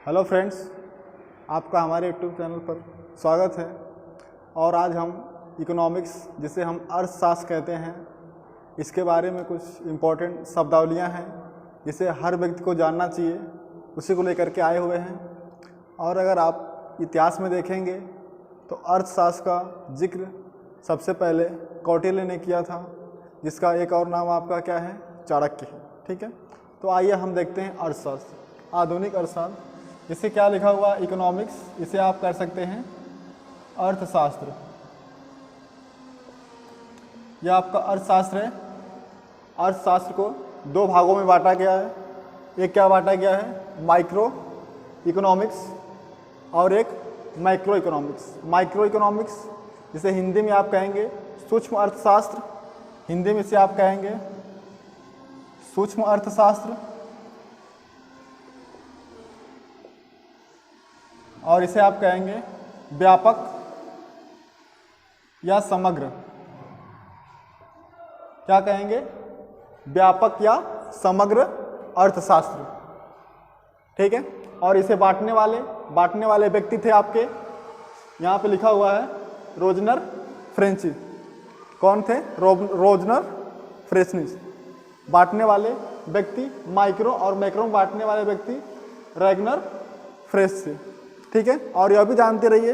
Hello friends, आपका हमारे YouTube channel पर स्वागत है। और आज हम इकोनॉमिक्स, जिसे हम अर्थशास्त्र कहते हैं, इसके बारे में कुछ इम्पोर्टेंट शब्दावलियाँ हैं जिसे हर व्यक्ति को जानना चाहिए, उसी को लेकर के आए हुए हैं। और अगर आप इतिहास में देखेंगे तो अर्थशास्त्र का जिक्र सबसे पहले कौटिल्य ने किया था, जिसका एक और नाम आपका क्या है, चाणक्य है। ठीक है, तो आइए हम देखते हैं अर्थशास्त्र, आधुनिक अर्थशास्त्र। इसे क्या लिखा हुआ, इकोनॉमिक्स, इसे आप कर सकते हैं अर्थशास्त्र। यह आपका अर्थशास्त्र है। अर्थशास्त्र को दो भागों में बांटा गया है। एक क्या बांटा गया है, माइक्रो इकोनॉमिक्स, और एक मैक्रो इकोनॉमिक्स। माइक्रो इकोनॉमिक्स जिसे हिंदी में आप कहेंगे सूक्ष्म अर्थशास्त्र, हिंदी में इसे आप कहेंगे सूक्ष्म अर्थशास्त्र, और इसे आप कहेंगे व्यापक या समग्र। क्या कहेंगे, व्यापक या समग्र अर्थशास्त्र। ठीक है, और इसे बांटने वाले व्यक्ति थे आपके, यहाँ पे लिखा हुआ है रोजनर फ्रेंची। कौन थे, रोजनर फ्रेंची। बांटने वाले व्यक्ति माइक्रो और मैक्रो में बांटने वाले व्यक्ति रैगनर फ्रेश थे। ठीक है, और यह भी जानते रहिए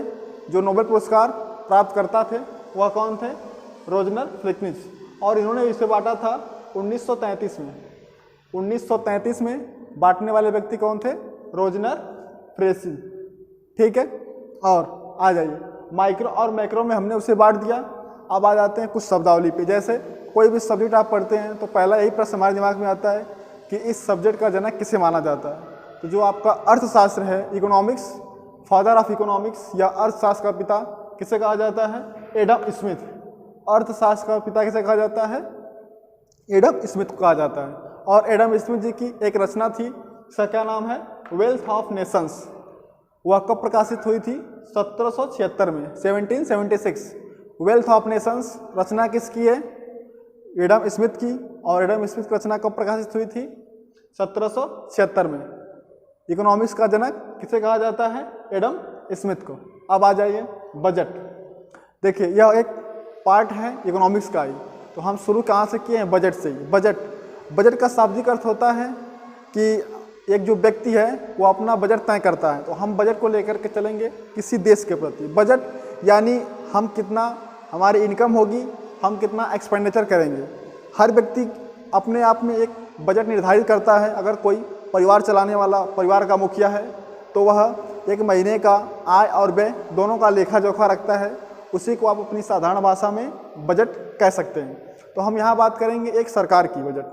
जो नोबेल पुरस्कार प्राप्त करता थे वह कौन थे, रोजनर फ्लेक्निच। और इन्होंने इसे बांटा था 1933 में। 1933 में बांटने वाले व्यक्ति कौन थे, रोजनर फ्रेसी। ठीक है, और आ जाइए माइक्रो और मैक्रो में हमने उसे बांट दिया। अब आ जाते हैं कुछ शब्दावली पे। जैसे कोई भी सब्जेक्ट आप पढ़ते हैं तो पहला यही प्रश्न हमारे दिमाग में आता है कि इस सब्जेक्ट का जनक किसे माना जाता है। तो जो आपका अर्थशास्त्र है, इकोनॉमिक्स, फादर ऑफ इकोनॉमिक्स या अर्थशास्त्र का पिता किसे कहा जाता है, एडम स्मिथ। अर्थशास्त्र का पिता किसे कहा जाता है, एडम स्मिथ को कहा जाता है। और एडम स्मिथ जी की एक रचना थी, इसका क्या नाम है, वेल्थ ऑफ नेशंस। वह कब प्रकाशित हुई थी, 1776 में, 1776। वेल्थ ऑफ नेशंस रचना किसकी है, एडम स्मिथ की। और एडम स्मिथ की रचना कब प्रकाशित हुई थी, 1776 में। इकोनॉमिक्स का जनक किसे कहा जाता है, एडम स्मिथ को। अब आ जाइए बजट। देखिए यह एक पार्ट है इकोनॉमिक्स का ही, तो हम शुरू कहाँ से किए हैं, बजट से ही। बजट का शाब्दिक अर्थ होता है कि एक जो व्यक्ति है वो अपना बजट तय करता है। तो हम बजट को लेकर के चलेंगे किसी देश के प्रति। बजट यानी हम कितना, हमारी इनकम होगी, हम कितना एक्सपेंडिचर करेंगे। हर व्यक्ति अपने आप में एक बजट निर्धारित करता है। अगर कोई परिवार चलाने वाला, परिवार का मुखिया है, तो वह एक महीने का आय और व्यय दोनों का लेखा जोखा रखता है। उसी को आप अपनी साधारण भाषा में बजट कह सकते हैं। तो हम यहाँ बात करेंगे एक सरकार की बजट,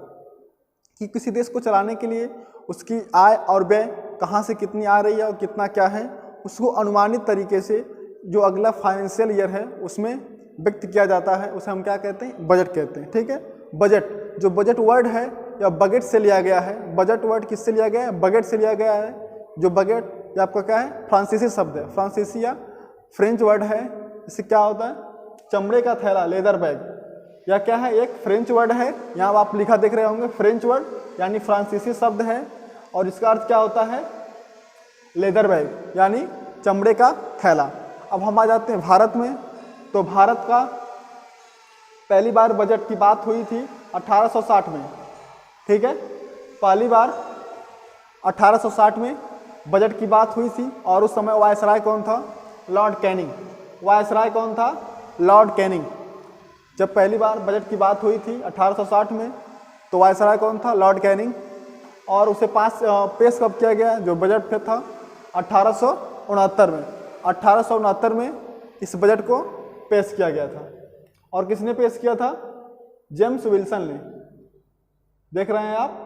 कि किसी देश को चलाने के लिए उसकी आय और व्यय कहाँ से कितनी आ रही है और कितना क्या है, उसको अनुमानित तरीके से जो अगला फाइनेंशियल ईयर है उसमें व्यक्त किया जाता है। उसे हम क्या कहते हैं, बजट कहते हैं। ठीक है, बजट, जो बजट वर्ड है या बजट से लिया गया है। बजट वर्ड किससे लिया गया है, बजट से लिया गया है। जो बजट ये आपका क्या है, फ्रांसीसी शब्द है, फ्रांसीसी या फ्रेंच वर्ड है। इससे क्या होता है, चमड़े का थैला, लेदर बैग, या क्या है, एक फ्रेंच वर्ड है। यहाँ आप लिखा देख रहे होंगे, फ्रेंच वर्ड यानी फ्रांसीसी शब्द है, और इसका अर्थ क्या होता है, लेदर बैग यानी चमड़े का थैला। अब हम आ जाते हैं भारत में। तो भारत का पहली बार बजट की बात हुई थी 1860 में। ठीक है, पहली बार 1860 में बजट की बात हुई थी, और उस समय वायसराय कौन था, लॉर्ड कैनिंग। वायसराय कौन था, लॉर्ड कैनिंग। जब पहली बार बजट की बात हुई थी 1860 में, तो वायसराय कौन था, लॉर्ड कैनिंग। और उसे पेश कब किया गया, जो बजट पे था 1869 में। 1869 में इस बजट को पेश किया गया था। और किसने पेश किया था, जेम्स विल्सन ने। देख रहे हैं आप,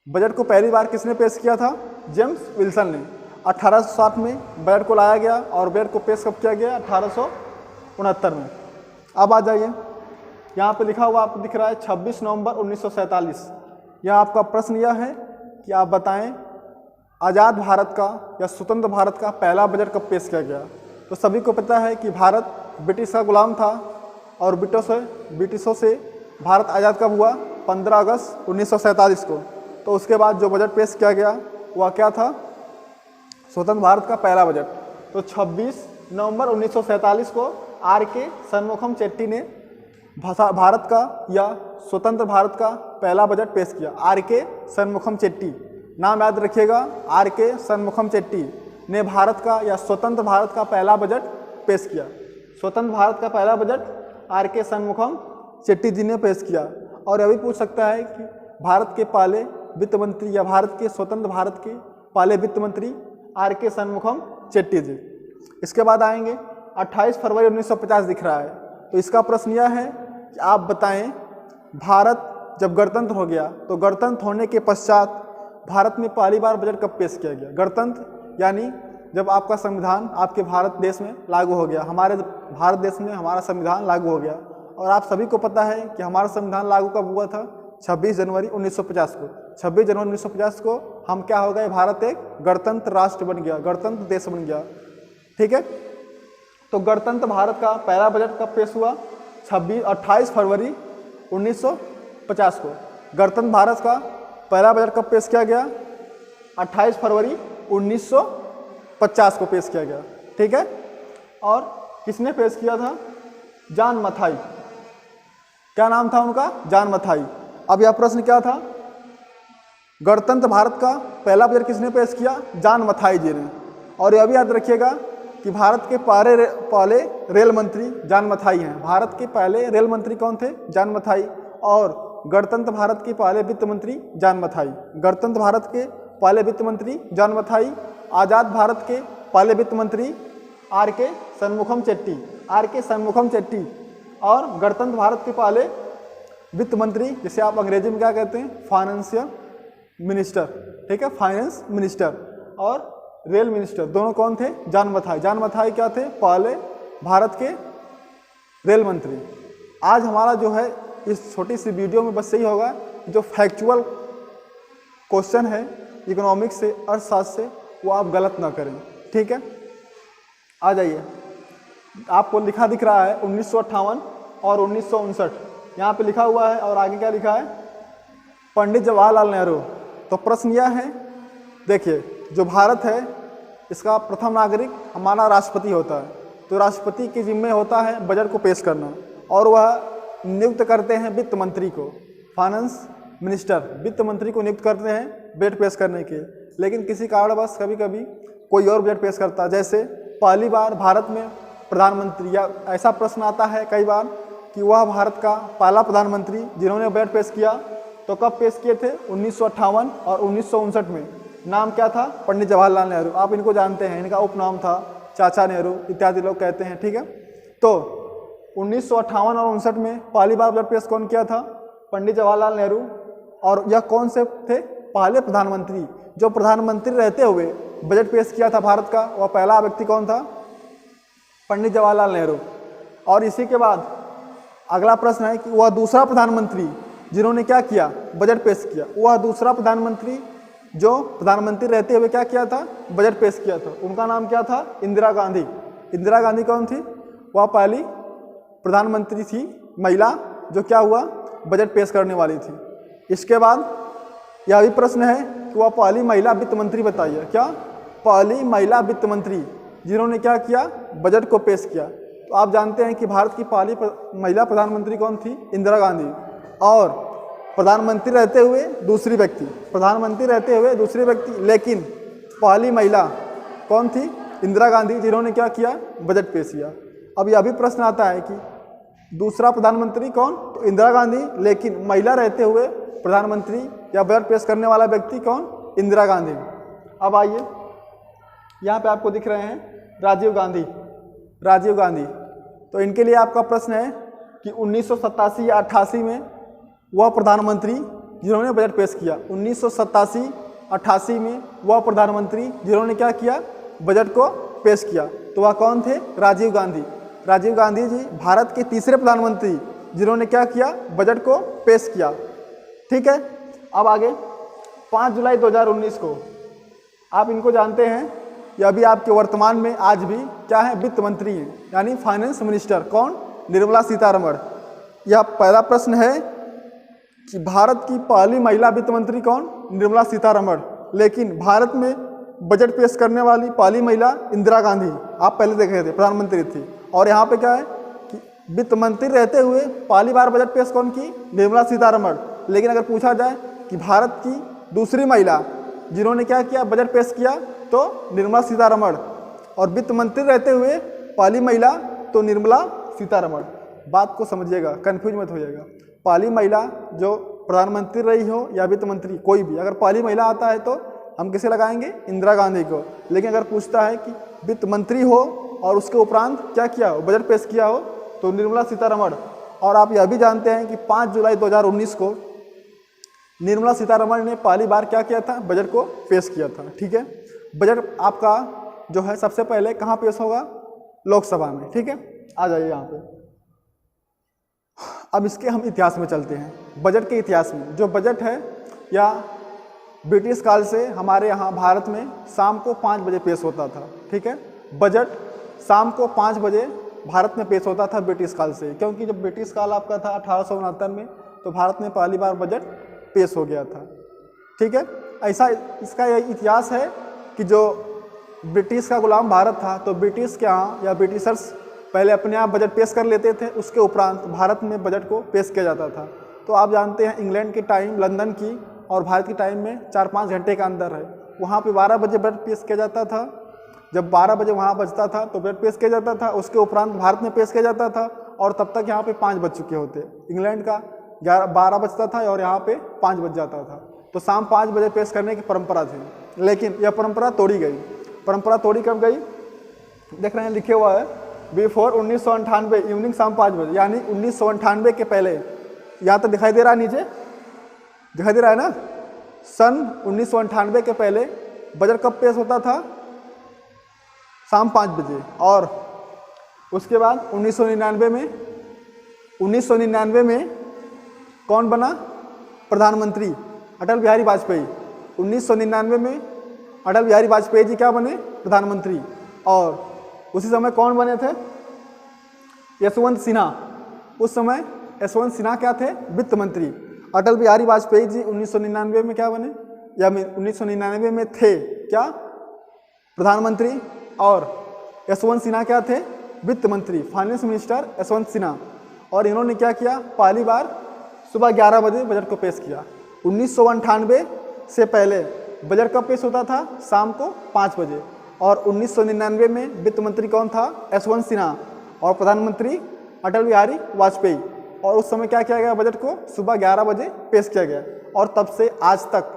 बजट को पहली बार किसने पेश किया था, जेम्स विल्सन ने। 1860 में बजट को लाया गया, और बजट को पेश कब किया गया, 1869 में। अब आ जाइए, यहाँ पे लिखा हुआ आपको दिख रहा है 26 नवंबर 1947। यह आपका प्रश्न यह है कि आप बताएं आज़ाद भारत का या स्वतंत्र भारत का पहला बजट कब पेश किया गया। तो सभी को पता है कि भारत ब्रिटिश का गुलाम था, और ब्रिटिशों से भारत आज़ाद कब हुआ, 15 अगस्त 1947 को। तो उसके बाद जो बजट पेश किया गया वह क्या था? स्वतंत्र भारत का पहला बजट। तो 26 नवंबर 1947 को R.K. शनमुखम चेट्टी ने भारत का या स्वतंत्र भारत का पहला बजट पेश किया। R.K. शनमुखम चेट्टी, नाम याद रखिएगा, R.K. शनमुखम चेट्टी ने भारत का या स्वतंत्र भारत का पहला बजट पेश किया। स्वतंत्र भारत का पहला बजट R.K. शनमुखम चेट्टी जी ने पेश किया। और यह भी पूछ सकता है कि भारत के पहले वित्त मंत्री या भारत के स्वतंत्र भारत के पहले वित्त मंत्री R.K. शनमुखम चेट्टी जी। इसके बाद आएंगे 28 फरवरी 1950 दिख रहा है। तो इसका प्रश्न यह है कि आप बताएं, भारत जब गणतंत्र हो गया तो गणतंत्र होने के पश्चात भारत में पहली बार बजट कब पेश किया गया? गणतंत्र यानी जब आपका संविधान आपके भारत देश में लागू हो गया, हमारे भारत देश में हमारा संविधान लागू हो गया। और आप सभी को पता है कि हमारा संविधान लागू कब हुआ था? 26 जनवरी 1950 को। 26 जनवरी 1950 को हम क्या हो गए? भारत एक गणतंत्र राष्ट्र बन गया, गणतंत्र देश बन गया। ठीक है, तो गणतंत्र भारत का पहला बजट कब पेश हुआ? 28 फरवरी 1950 को। गणतंत्र भारत का पहला बजट कब पेश किया गया? 28 फरवरी 1950 को पेश किया गया। ठीक है, और किसने पेश किया था? जॉन मथाई। क्या नाम था उनका? जॉन मथाई। अब यह प्रश्न क्या था? गणतंत्र भारत का पहला बजट किसने पेश किया? जॉन मथाई जी ने। और यह भी याद रखिएगा कि भारत के पहले रेल मंत्री जॉन मथाई हैं। भारत के पहले रेल मंत्री कौन थे? जॉन मथाई। और गणतंत्र भारत के पहले वित्त मंत्री जॉन मथाई। गणतंत्र भारत के पहले वित्त मंत्री जॉन मथाई। आज़ाद भारत के पहले वित्त मंत्री R.K. शनमुखम चेट्टी। R.K. शनमुखम चेट्टी। और गणतंत्र भारत के पहले वित्त मंत्री, जिसे आप अंग्रेजी में क्या कहते हैं? Financial minister. ठीक है, फाइनेंस मिनिस्टर और रेल मिनिस्टर दोनों कौन थे? जॉन मथाई। जॉन मथाई क्या थे? पहले भारत के रेल मंत्री। आज हमारा जो है इस छोटी सी वीडियो में बस यही होगा, जो फैक्चुअल क्वेश्चन है इकोनॉमिक्स से, अर्थशास्त्र से, वो आप गलत ना करें। ठीक है, आ जाइए। आपको लिखा दिख रहा है 1958 और 1959, यहाँ पे लिखा हुआ है। और आगे क्या लिखा है? पंडित जवाहरलाल नेहरू। तो प्रश्न यह है, देखिए, जो भारत है इसका प्रथम नागरिक हमारा राष्ट्रपति होता है। तो राष्ट्रपति के जिम्मे होता है बजट को पेश करना, और वह नियुक्त करते हैं वित्त मंत्री को, फाइनेंस मिनिस्टर वित्त मंत्री को नियुक्त करते हैं बजट पेश करने के। लेकिन किसी कारणवश कभी कभी कोई और बजट पेश करता है। जैसे पहली बार भारत में प्रधानमंत्री, या ऐसा प्रश्न आता है कई बार कि वह भारत का पहला प्रधानमंत्री जिन्होंने बजट पेश किया, तो कब पेश किए थे? 1958 और 1959 में। नाम क्या था? पंडित जवाहरलाल नेहरू। आप इनको जानते हैं, इनका उपनाम था चाचा नेहरू इत्यादि लोग कहते हैं। ठीक है, तो 1958 और 59 में पहली बार बजट पेश कौन किया था? पंडित जवाहरलाल नेहरू। और यह कौन से थे? पहले प्रधानमंत्री। जो प्रधानमंत्री रहते हुए बजट पेश किया था भारत का, वह पहला व्यक्ति कौन था? पंडित जवाहरलाल नेहरू। और इसी के बाद अगला प्रश्न है कि वह दूसरा प्रधानमंत्री जिन्होंने क्या किया? बजट पेश किया। वह दूसरा प्रधानमंत्री जो प्रधानमंत्री रहते हुए क्या किया था? बजट पेश किया था। उनका नाम क्या था? इंदिरा गांधी। इंदिरा गांधी कौन थी? वह पहली प्रधानमंत्री थी महिला जो क्या हुआ? बजट पेश करने वाली थी। इसके बाद यह भी प्रश्न है कि वह पहली महिला वित्त मंत्री बताइए। क्या? पहली महिला वित्त मंत्री जिन्होंने क्या किया? बजट को पेश किया। तो आप जानते हैं कि भारत की पहली महिला प्रधानमंत्री कौन थी? इंदिरा गांधी। और प्रधानमंत्री रहते हुए दूसरी व्यक्ति, प्रधानमंत्री रहते हुए दूसरी व्यक्ति, लेकिन पहली महिला कौन थी? इंदिरा गांधी, जिन्होंने क्या किया? बजट पेश किया। अब यह भी प्रश्न आता है कि दूसरा प्रधानमंत्री कौन? तो इंदिरा गांधी, लेकिन महिला रहते हुए प्रधानमंत्री या बजट पेश करने वाला व्यक्ति कौन? इंदिरा गांधी। अब आइए, यहाँ पे आपको दिख रहे हैं राजीव गांधी। राजीव गांधी, तो इनके लिए आपका प्रश्न है कि 1987 या 88 में वह प्रधानमंत्री जिन्होंने बजट पेश किया, 1987-88 में वह प्रधानमंत्री जिन्होंने क्या किया? बजट को पेश किया। तो वह कौन थे? राजीव गांधी। राजीव गांधी जी भारत के तीसरे प्रधानमंत्री जिन्होंने क्या किया? बजट को पेश किया। ठीक है, अब आगे 5 जुलाई 2019 को आप इनको जानते हैं, यह भी आपके वर्तमान में आज भी क्या है? वित्त मंत्री हैं, यानी फाइनेंस मिनिस्टर। कौन? निर्मला सीतारमण। यह पहला प्रश्न है कि भारत की पहली महिला वित्त मंत्री कौन? निर्मला सीतारमण। लेकिन भारत में बजट पेश करने वाली पहली महिला इंदिरा गांधी, आप पहले देख रहे थे, प्रधानमंत्री थी। और यहाँ पे क्या है कि वित्त मंत्री रहते हुए पहली बार बजट पेश कौन की? निर्मला सीतारमण। लेकिन अगर पूछा जाए कि भारत की दूसरी महिला जिन्होंने क्या किया, बजट पेश किया, तो निर्मला सीतारमण। और वित्त मंत्री रहते हुए पहली महिला तो निर्मला सीतारमण। बात को समझिएगा, कन्फ्यूज मत होइएगा। पहली महिला जो प्रधानमंत्री रही हो या वित्त मंत्री, कोई भी अगर पहली महिला आता है तो हम किसे लगाएंगे? इंदिरा गांधी को। लेकिन अगर पूछता है कि वित्त मंत्री हो और उसके उपरांत क्या किया हो, बजट पेश किया हो, तो निर्मला सीतारमण। और आप यह भी जानते हैं कि 5 जुलाई 2019 को निर्मला सीतारमण ने पहली बार क्या किया था? बजट को पेश किया था। ठीक है, बजट आपका जो है सबसे पहले कहाँ पेश होगा? लोकसभा में। ठीक है, आ जाइए यहाँ पे। अब इसके हम इतिहास में चलते हैं, बजट के इतिहास में। जो बजट है या ब्रिटिश काल से हमारे यहाँ भारत में शाम को 5 बजे पेश होता था। ठीक है, बजट शाम को 5 बजे भारत में पेश होता था ब्रिटिश काल से, क्योंकि जब ब्रिटिश काल आपका था 1869 में, तो भारत में पहली बार बजट पेश हो गया था। ठीक है, ऐसा इसका यह इतिहास है कि जो ब्रिटिश का गुलाम भारत था, तो ब्रिटिश के यहाँ या ब्रिटिशर्स पहले अपने आप बजट पेश कर लेते थे, उसके उपरांत भारत में बजट को पेश किया जाता था। तो आप जानते हैं इंग्लैंड की टाइम लंदन की और भारत की टाइम में 4-5 घंटे का अंदर है। वहाँ पे 12 बजे बजट पेश किया जाता था। जब 12 बजे वहाँ बजता था तो बजट पेश किया जाता था, उसके उपरांत भारत में पेश किया जाता था, और तब तक यहाँ पे 5 बज चुके होते। इंग्लैंड का 12 बजता था और यहाँ पे 5 बज जाता था। तो शाम 5 बजे पेश करने की परंपरा थी, लेकिन यह परंपरा तोड़ी गई। परंपरा तोड़ी कब गई? देख रहे हैं, लिखे हुआ है बिफोर 1998 इवनिंग शाम 5 बजे, यानी 1998 के पहले। यहाँ तो दिखाई दे रहा है, नीचे दिखाई दे रहा है ना, सन 1998 के पहले बजट कब पेश होता था? शाम 5 बजे। और उसके बाद 1999 में कौन बना प्रधानमंत्री? अटल बिहारी वाजपेयी। 1999 में अटल बिहारी वाजपेयी जी क्या बने? प्रधानमंत्री। और उसी समय कौन बने थे? यशवंत सिन्हा। उस समय यशवंत सिन्हा क्या थे? वित्त मंत्री। अटल बिहारी वाजपेयी जी 1999 में क्या बने, या 1999 में थे क्या? प्रधानमंत्री। और यशवंत सिन्हा क्या थे? वित्त मंत्री, फाइनेंस मिनिस्टर यशवंत सिन्हा। और इन्होंने क्या किया? पहली बार सुबह 11 बजे बजट को पेश किया। 1998 से पहले बजट कब पेश होता था? शाम को 5 बजे। और 1999 में वित्त मंत्री कौन था? यशवंत सिन्हा। और प्रधानमंत्री अटल बिहारी वाजपेयी। और उस समय क्या किया गया? बजट को सुबह 11 बजे पेश किया गया। और तब से आज तक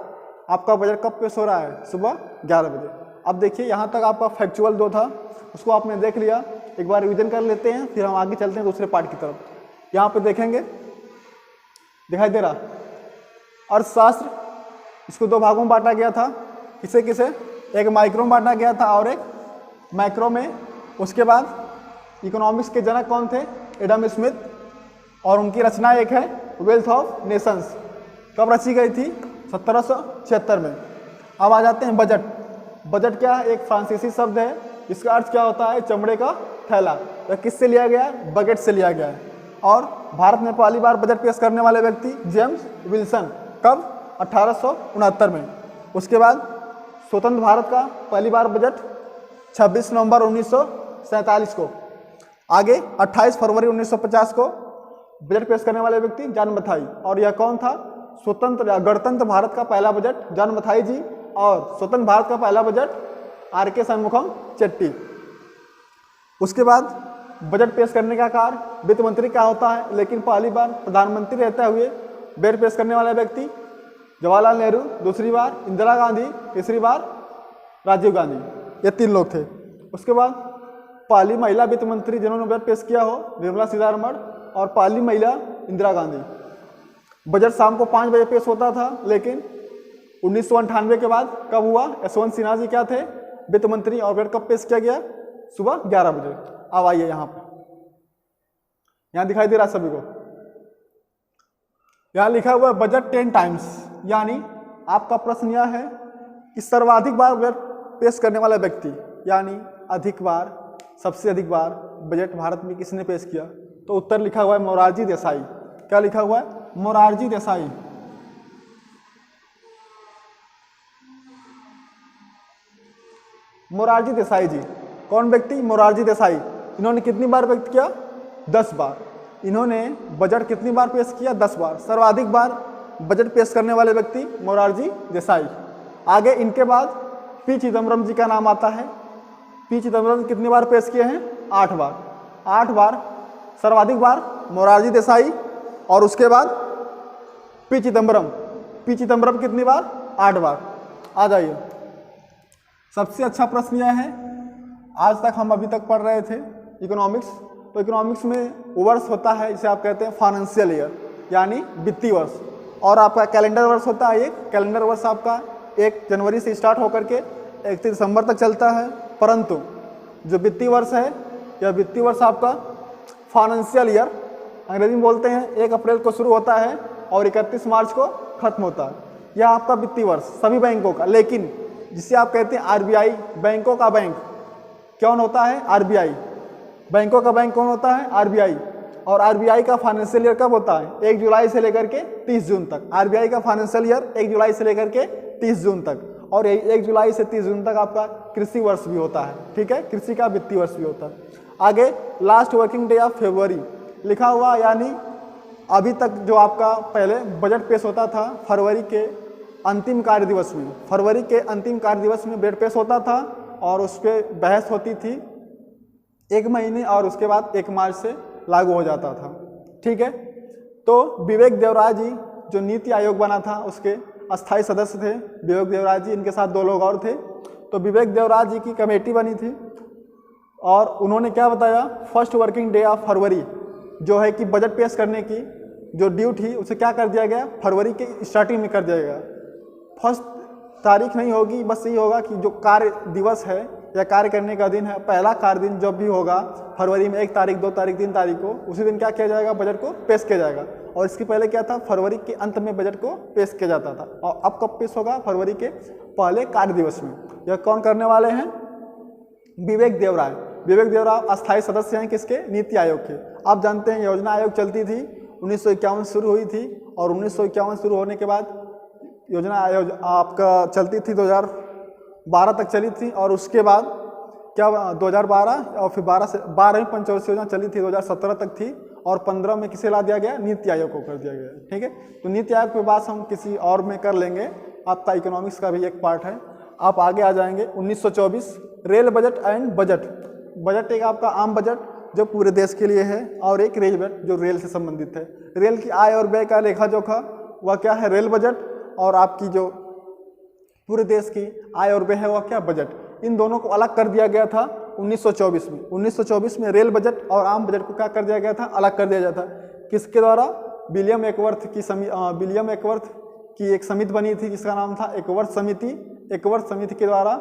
आपका बजट कब पेश हो रहा है? सुबह 11 बजे। अब देखिए, यहाँ तक आपका फैक्चुअल 2 था, उसको आपने देख लिया। एक बार रिवीजन कर लेते हैं, फिर हम आगे चलते हैं दूसरे पार्ट की तरफ। यहाँ पे देखेंगे, दिखाई दे रहा अर्थशास्त्र, इसको 2 भागों में बांटा गया था। किसे किसे? एक माइक्रो में बांटा गया था और एक मैक्रो में। उसके बाद इकोनॉमिक्स के जनक कौन थे? Adam Smith. और उनकी रचना एक है वेल्थ ऑफ नेशंस। कब रची गई थी? 1776 में। अब आ जाते हैं बजट। बजट क्या है? एक फ्रांसीसी शब्द है, इसका अर्थ क्या होता है? चमड़े का थैला। तो किससे लिया गया है? बजट से लिया गया है। और भारत में पहली बार बजट पेश करने वाले व्यक्ति जेम्स विल्सन। कब? 1869 में। उसके बाद स्वतंत्र भारत का पहली बार बजट 26 नवंबर 1947 को। आगे 28 फरवरी 1950 को बजट पेश करने वाले व्यक्ति जॉन मथाई। और यह कौन था? स्वतंत्र या गणतंत्र भारत का पहला बजट जॉन मथाई जी। और स्वतंत्र भारत का पहला बजट आर.के. शनमुखम चेट्टी। उसके बाद बजट पेश करने का कार्य वित्त मंत्री का होता है, लेकिन पहली बार प्रधानमंत्री रहते हुए बजट पेश करने वाले व्यक्ति जवाहरलाल नेहरू, दूसरी बार इंदिरा गांधी, तीसरी बार राजीव गांधी। ये 3 लोग थे। उसके बाद पहली महिला वित्त मंत्री जिन्होंने बजट पेश किया हो निर्मला सीतारमण, और पहली महिला इंदिरा गांधी। बजट शाम को 5 बजे पेश होता था, लेकिन 1998 के बाद कब हुआ? यशवंत सिन्हा जी क्या थे? वित्त मंत्री। और बजट कब पेश किया गया? सुबह 11 बजे। अब आइए यहाँ पर, यहाँ दिखाई दे रहा सभी को, यहाँ लिखा हुआ है बजट 10 टाइम्स। यानी आपका प्रश्न यह है कि सर्वाधिक बार बजट पेश करने वाला व्यक्ति, यानी अधिक बार, सबसे अधिक बार बजट भारत में किसने पेश किया? तो उत्तर लिखा हुआ है मोरारजी देसाई। क्या लिखा हुआ है? मोरारजी देसाई। मोरारजी देसाई जी। कौन व्यक्ति? मोरारजी देसाई। इन्होंने कितनी बार व्यक्त किया? 10 बार। इन्होंने बजट कितनी बार पेश किया? 10 बार। सर्वाधिक बार बजट पेश करने वाले व्यक्ति मोरारजी देसाई। आगे इनके बाद पी चिदम्बरम जी का नाम आता है। पी चिदम्बरम कितनी बार पेश किए हैं? 8 बार। 8 बार। सर्वाधिक बार मोरारजी देसाई और उसके बाद पी चिदम्बरम। पी चिदम्बरम कितनी बार? 8 बार। आ जाइए, सबसे अच्छा प्रश्न यह है, आज तक हम अभी तक पढ़ रहे थे इकोनॉमिक्स, तो इकोनॉमिक्स में वर्ष होता है जिसे आप कहते हैं फाइनेंशियल ईयर, यानी वित्तीय वर्ष, और आपका कैलेंडर वर्ष होता है। एक कैलेंडर वर्ष आपका 1 जनवरी से स्टार्ट होकर के 31 दिसंबर तक चलता है, परंतु जो वित्तीय वर्ष है यह वित्तीय वर्ष आपका फाइनेंशियल ईयर, अंग्रेजी में बोलते हैं, 1 अप्रैल को शुरू होता है और 31 मार्च को खत्म होता है। यह आपका वित्तीय वर्ष सभी बैंकों का, लेकिन जिसे आप कहते हैं आरबीआई, बैंकों का बैंक कौन होता है? आरबीआई। बैंकों का बैंक कौन होता है? आरबीआई। और आरबीआई का फाइनेंशियल ईयर कब होता है? 1 जुलाई से लेकर के 30 जून तक। आरबीआई का फाइनेंशियल ईयर 1 जुलाई से लेकर के 30 जून तक, और 1 जुलाई से 30 जून तक आपका कृषि वर्ष भी होता है। ठीक है, कृषि का वित्तीय वर्ष भी होता है। आगे last working day of February लिखा हुआ, यानी अभी तक जो आपका पहले बजट पेश होता था फरवरी के अंतिम कार्य दिवस में, फरवरी के अंतिम कार्य दिवस में बजट पेश होता था और उस पर बहस होती थी 1 महीने, और उसके बाद 1 मार्च से लागू हो जाता था। ठीक है, तो विवेक देवराय जी जो नीति आयोग बना था उसके अस्थायी सदस्य थे विवेक देवराय जी, इनके साथ 2 लोग और थे। तो विवेक देवराय जी की कमेटी बनी थी और उन्होंने क्या बताया, first working day of February जो है कि बजट पेश करने की जो ड्यू थी उसे क्या कर दिया गया, फरवरी के स्टार्टिंग में कर दिया गया। फर्स्ट तारीख नहीं होगी, बस यही होगा कि जो कार्य दिवस है या कार्य करने का दिन है, पहला कार्य दिन जब भी होगा फरवरी में 1 तारीख, 2 तारीख, 3 तारीख को, उसी दिन क्या किया जाएगा, बजट को पेश किया जाएगा। और इसके पहले क्या था, फरवरी के अंत में बजट को पेश किया जाता था, और अब कब पेश होगा, फरवरी के पहले कार्य दिवस में। यह कौन करने वाले हैं, विवेक देवराय। विवेक देवराय अस्थायी सदस्य हैं किसके, नीति आयोग के। आप जानते हैं योजना आयोग चलती थी 1951 शुरू हुई थी, और 1951 शुरू होने के बाद योजना आयोग आपका चलती थी 2012 तक चली थी, और उसके बाद क्या 2012 और फिर 12वीं पंचवर्षीय योजना चली थी 2017 तक थी, और 15 में किसे ला दिया गया, नीति आयोग को कर दिया गया। ठीक है, तो नीति आयोग के बाद हम किसी और में कर लेंगे, आपका इकोनॉमिक्स का भी एक पार्ट है। आप आगे आ जाएंगे 1924 rail budget and budget. Budget एक आपका आम बजट जो पूरे देश के लिए है, और एक रेल बजट जो रेल से संबंधित है। रेल की आय और व्यय का लेखा जोखा वह क्या है, रेल बजट, और आपकी जो पूरे देश की आय और व्यय है वह क्या, बजट। इन दोनों को अलग कर दिया गया था 1924 में। 1924 में रेल बजट और आम बजट को क्या कर दिया गया था, अलग कर दिया जाता। किसके द्वारा, विलियम एकवर्थ की एक समिति बनी थी जिसका नाम था एकवर्थ समिति। एकवर्थ समिति के द्वारा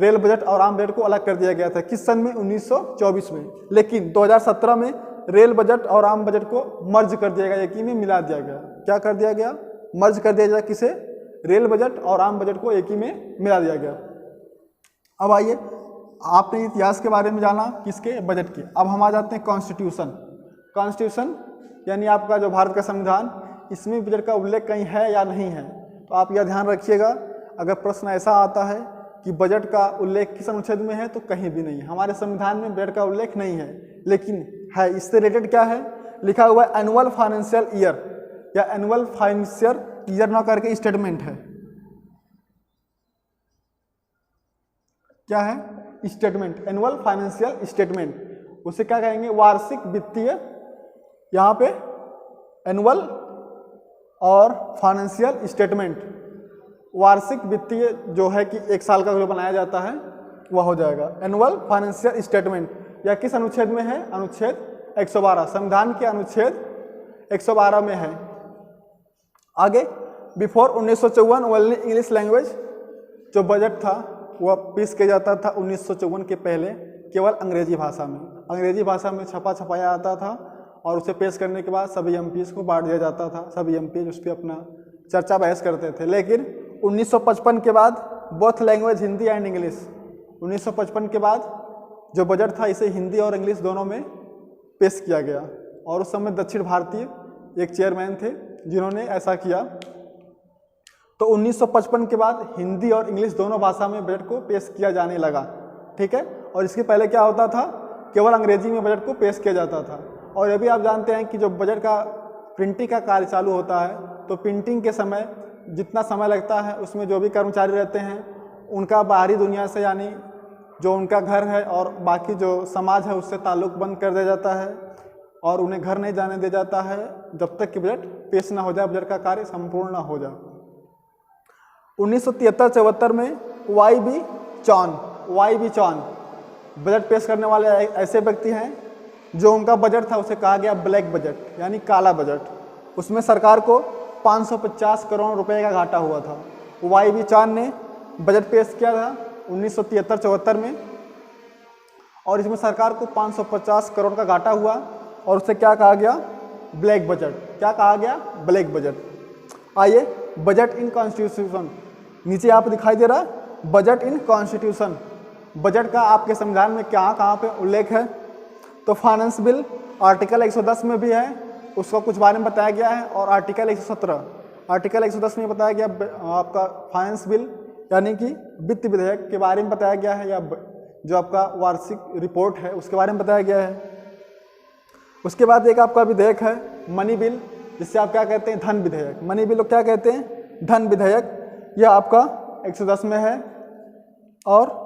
रेल बजट और आम बजट को अलग कर दिया गया था। किस सन में, 1924 में। लेकिन 2017 में रेल बजट और आम बजट को मर्ज कर दिया गया, एक ही में मिला दिया गया। क्या कर दिया गया, मर्ज कर दिया गया, किसे, रेल बजट और आम बजट को एक ही में मिला दिया गया। अब आइए, आपने इतिहास के बारे में जाना किसके, बजट के। अब हम आ जाते हैं कॉन्स्टिट्यूशन। कॉन्स्टिट्यूशन यानी आपका जो भारत का संविधान, इसमें बजट का उल्लेख कहीं है या नहीं है। तो आप यह ध्यान रखिएगा, अगर प्रश्न ऐसा आता है कि बजट का उल्लेख किस अनुच्छेद में है, तो कहीं भी नहीं है। हमारे संविधान में बजट का उल्लेख नहीं है, लेकिन है इससे रिलेटेड क्या है, लिखा हुआ है एनुअल फाइनेंशियल ईयर, या एनुअल फाइनेंशियल ईयर ना करके स्टेटमेंट है। क्या है, स्टेटमेंट, एनुअल फाइनेंशियल स्टेटमेंट। उसे क्या कहेंगे, वार्षिक वित्तीय, यहाँ पे एनुअल और फाइनेंशियल स्टेटमेंट, वार्षिक वित्तीय जो है कि 1 साल का जो बनाया जाता है वह हो जाएगा एनुअल फाइनेंशियल स्टेटमेंट। यह किस अनुच्छेद में है, अनुच्छेद 112, संविधान के अनुच्छेद 112 में है। आगे, बिफोर 1954 ओनली इंग्लिश लैंग्वेज, जो बजट था वह पेश किया जाता था 1954 के पहले केवल अंग्रेजी भाषा में। अंग्रेजी भाषा में छपाया आता था, और उसे पेश करने के बाद सभी एमपीज को बांट दिया जाता था। सभी एमपीज उस पर अपना चर्चा बहस करते थे। लेकिन 1955 के बाद both language, Hindi and English, 1955 के बाद जो बजट था इसे हिंदी और इंग्लिश दोनों में पेश किया गया। और उस समय दक्षिण भारतीय एक चेयरमैन थे जिन्होंने ऐसा किया। तो 1955 के बाद हिंदी और इंग्लिश दोनों भाषा में बजट को पेश किया जाने लगा। ठीक है। और इसके पहले क्या होता था, केवल अंग्रेजी में बजट को पेश किया जाता था। और ये भी आप जानते हैं कि जो बजट का प्रिंटिंग का कार्य चालू होता है तो प्रिंटिंग के समय जितना समय लगता है उसमें जो भी कर्मचारी रहते हैं उनका बाहरी दुनिया से यानी जो उनका घर है और बाकी जो समाज है उससे ताल्लुक़ बंद कर दिया जाता है और उन्हें घर नहीं जाने दिया जाता है जब तक कि बजट पेश ना हो जाए, बजट का कार्य संपूर्ण ना हो जाए। 1973-74 में वाई बी चौन बजट पेश करने वाले ऐसे व्यक्ति हैं जो उनका बजट था उसे कहा गया ब्लैक बजट यानी काला बजट। उसमें सरकार को 550 करोड़ रुपए का घाटा हुआ था। वाई बी चौन ने बजट पेश किया था 1973-74 में और इसमें सरकार को 550 करोड़ का घाटा हुआ और उसे क्या कहा गया, ब्लैक बजट। क्या कहा गया, ब्लैक बजट। आइए बजट इन कॉन्स्टिट्यूशन, नीचे आप दिखाई दे रहा है बजट इन कॉन्स्टिट्यूशन। बजट का आपके संविधान में कहाँ पे उल्लेख है, तो फाइनेंस बिल आर्टिकल 110 में भी है, उसका कुछ बारे में बताया गया है। और आर्टिकल 110 में बताया गया आपका फाइनेंस बिल यानी कि वित्त विधेयक के बारे में बताया गया है, या जो आपका वार्षिक रिपोर्ट है उसके बारे में बताया गया है। उसके बाद एक आपका विधेयक है मनी बिल, जिससे आप क्या कहते हैं, धन विधेयक। मनी बिल क्या कहते हैं, धन विधेयक, यह आपका 110 में है। और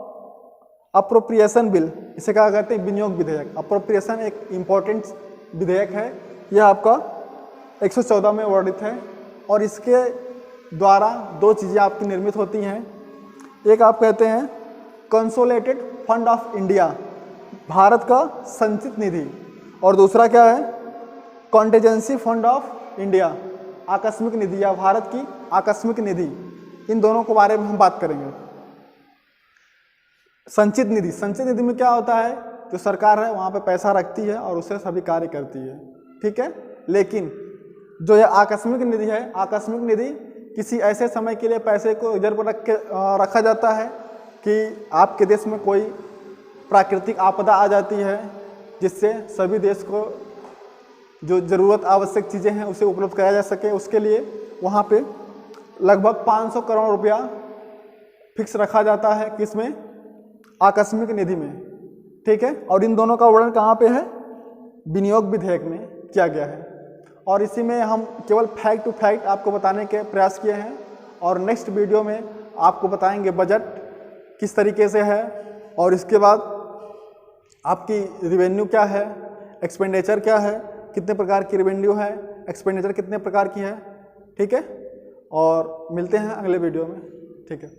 अप्रोप्रिएशन बिल, इसे क्या कहते हैं, विनियोग विधेयक। अप्रोप्रिएशन एक इम्पोर्टेंट विधेयक है, यह आपका 114 में वर्णित है। और इसके द्वारा दो चीज़ें आपकी निर्मित होती हैं, एक आप कहते हैं consolidated fund of India, Bharat का संचित निधि, और दूसरा क्या है कॉन्टेजेंसी फंड ऑफ इंडिया, आकस्मिक निधि या भारत की आकस्मिक निधि। इन दोनों के बारे में हम बात करेंगे। संचित निधि में क्या होता है, जो सरकार है वहाँ पे पैसा रखती है और उससे सभी कार्य करती है, ठीक है। लेकिन जो यह आकस्मिक निधि है, आकस्मिक निधि किसी ऐसे समय के लिए पैसे को रिजर्व रखा जाता है कि आपके देश में कोई प्राकृतिक आपदा आ जाती है जिससे सभी देश को जो ज़रूरत आवश्यक चीज़ें हैं उसे उपलब्ध कराया जा सके। उसके लिए वहाँ पे लगभग 500 करोड़ रुपया फिक्स रखा जाता है, किसमें, आकस्मिक निधि में, ठीक है। और इन दोनों का वर्णन कहाँ पे है, विनियोग विधेयक में किया गया है। और इसी में हम केवल फैक्ट टू फैक्ट आपको बताने के प्रयास किए हैं। और नेक्स्ट वीडियो में आपको बताएंगे बजट किस तरीके से है और इसके बाद आपकी रिवेन्यू क्या है, एक्सपेंडिचर क्या है, कितने प्रकार की रिवेन्यू है, एक्सपेंडिचर कितने प्रकार की है, ठीक है। और मिलते हैं अगले वीडियो में, ठीक है।